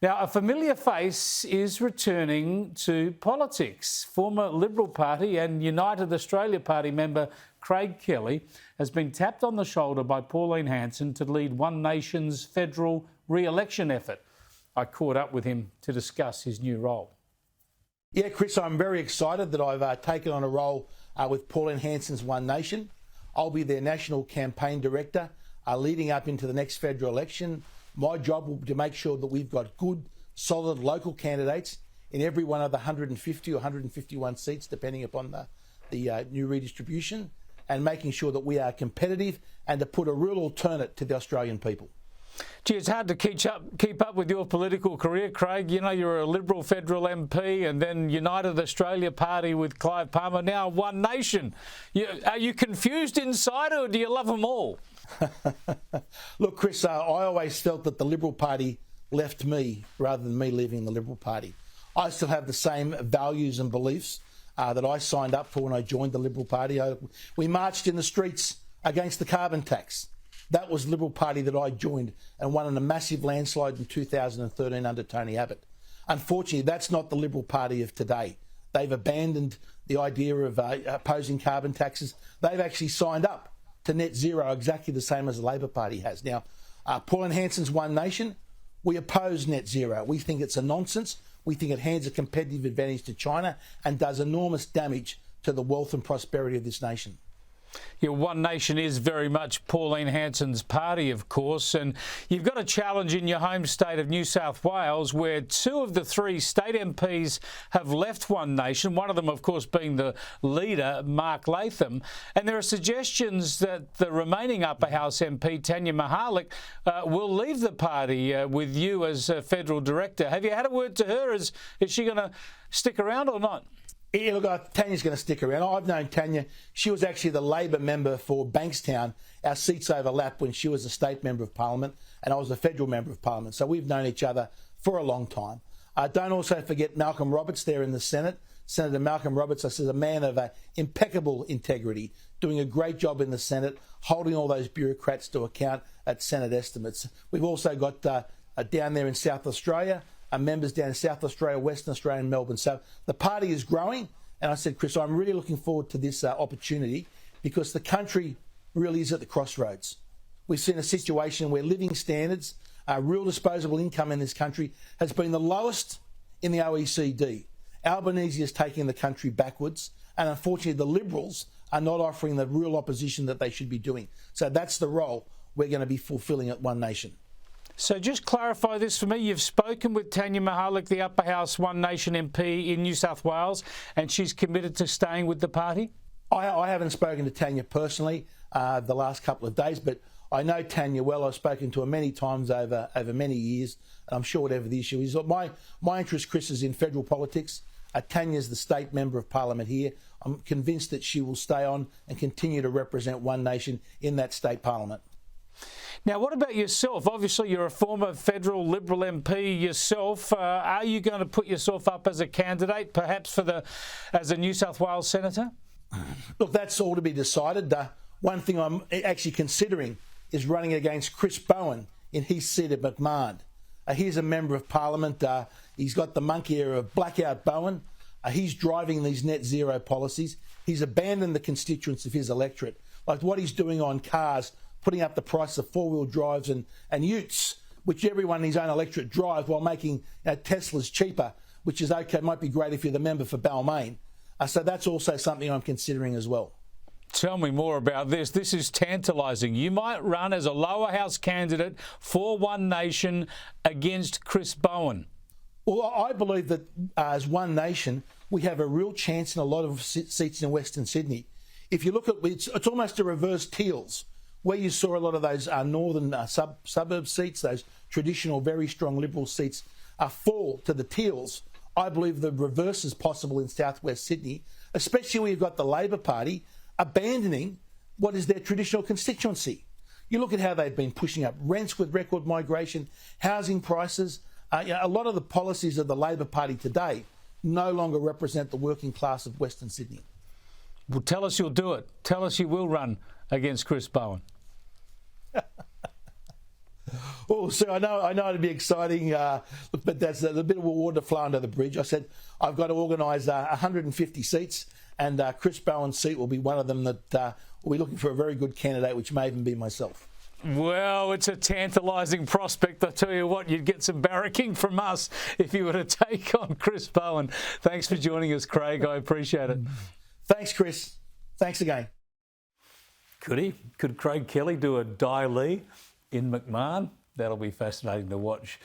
Now, a familiar face is returning to politics. Former Liberal Party and United Australia Party member Craig Kelly has been tapped on the shoulder by Pauline Hanson to lead One Nation's federal re-election effort. I caught up with him to discuss his new role. Yeah, Chris, I'm very excited that I've taken on a role with Pauline Hanson's One Nation. I'll be their national campaign director leading up into the next federal election. My job will be to make sure that we've got good, solid local candidates in every one of the 150 or 151 seats, depending upon the new redistribution, and making sure that we are competitive and to put a real alternate to the Australian people. Gee, it's hard to keep up with your political career, Craig. You know, you're a Liberal federal MP and then United Australia Party with Clive Palmer, now One Nation. Are you confused inside or do you love them all? Look, Chris, I always felt that the Liberal Party left me rather than me leaving the Liberal Party. I still have the same values and beliefs that I signed up for when I joined the Liberal Party. We marched in the streets against the carbon tax. That was the Liberal Party that I joined and won in a massive landslide in 2013 under Tony Abbott. Unfortunately, that's not the Liberal Party of today. They've abandoned the idea of opposing carbon taxes. They've actually signed up to net zero, exactly the same as the Labor Party has. Now, Pauline Hanson's One Nation, we oppose net zero. We think it's a nonsense. We think it hands a competitive advantage to China and does enormous damage to the wealth and prosperity of this nation. Yeah, One Nation is very much Pauline Hanson's party, of course, and you've got a challenge in your home state of New South Wales where two of the three state MPs have left One Nation, one of them, of course, being the leader, Mark Latham, and there are suggestions that the remaining Upper House MP, Tanya Mihalik, will leave the party with you as a federal director. Have you had a word to her? Is she going to stick around or not? Yeah, look, Tanya's going to stick around. I've known Tanya. She was actually the Labor member for Bankstown. Our seats overlapped when she was a state member of Parliament and I was a federal member of Parliament. So we've known each other for a long time. Don't also forget Malcolm Roberts there in the Senate. Senator Malcolm Roberts is a man of impeccable integrity, doing a great job in the Senate, holding all those bureaucrats to account at Senate estimates. We've also got down there in South Australia, members down in South Australia, Western Australia and Melbourne. So the party is growing. And I said, Chris, I'm really looking forward to this opportunity because the country really is at the crossroads. We've seen a situation where living standards, real disposable income in this country has been the lowest in the OECD. Albanese is taking the country backwards. And unfortunately, the Liberals are not offering the real opposition that they should be doing. So that's the role we're going to be fulfilling at One Nation. So just clarify this for me. You've spoken with Tanya Mihalik, the Upper House One Nation MP in New South Wales, and she's committed to staying with the party? I haven't spoken to Tanya personally the last couple of days, but I know Tanya well. I've spoken to her many times over many years, and I'm sure whatever the issue is. My interest, Chris, is in federal politics. Tanya's the state member of Parliament here. I'm convinced that she will stay on and continue to represent One Nation in that state Parliament. Now, what about yourself? Obviously, you're a former federal Liberal MP yourself. Are you going to put yourself up as a candidate, perhaps as a New South Wales senator? Look, that's all to be decided. One thing I'm actually considering is running against Chris Bowen in his seat at McMahon. He's a member of Parliament. He's got the monkey ear of Blackout Bowen. He's driving these net zero policies. He's abandoned the constituents of his electorate, like what he's doing on cars, putting up the price of four-wheel drives and utes, which everyone in his own electorate drives, while making Teslas cheaper, which is okay, might be great if you're the member for Balmain. So that's also something I'm considering as well. Tell me more about this. This is tantalising. You might run as a lower house candidate for One Nation against Chris Bowen. Well, I believe that as One Nation, we have a real chance in a lot of seats in Western Sydney. If you look at it's almost a reverse Teals, where you saw a lot of those northern suburb seats, those traditional, very strong Liberal seats, fall to the Teals. I believe the reverse is possible in southwest Sydney, especially where you've got the Labor Party abandoning what is their traditional constituency. You look at how they've been pushing up rents with record migration, housing prices. A lot of the policies of the Labor Party today no longer represent the working class of Western Sydney. Well, tell us you'll do it. Tell us you will run against Chris Bowen. Well, sir, I know it'd be exciting, but that's a bit of water to flow under the bridge. I said I've got to organise 150 seats, and Chris Bowen's seat will be one of them that we'll be looking for a very good candidate, which may even be myself. Well, it's a tantalising prospect. I tell you what, you'd get some barracking from us if you were to take on Chris Bowen. Thanks for joining us, Craig. I appreciate it. Thanks, Chris. Thanks again. Could he? Could Craig Kelly do a Dai Lee in McMahon? That'll be fascinating to watch.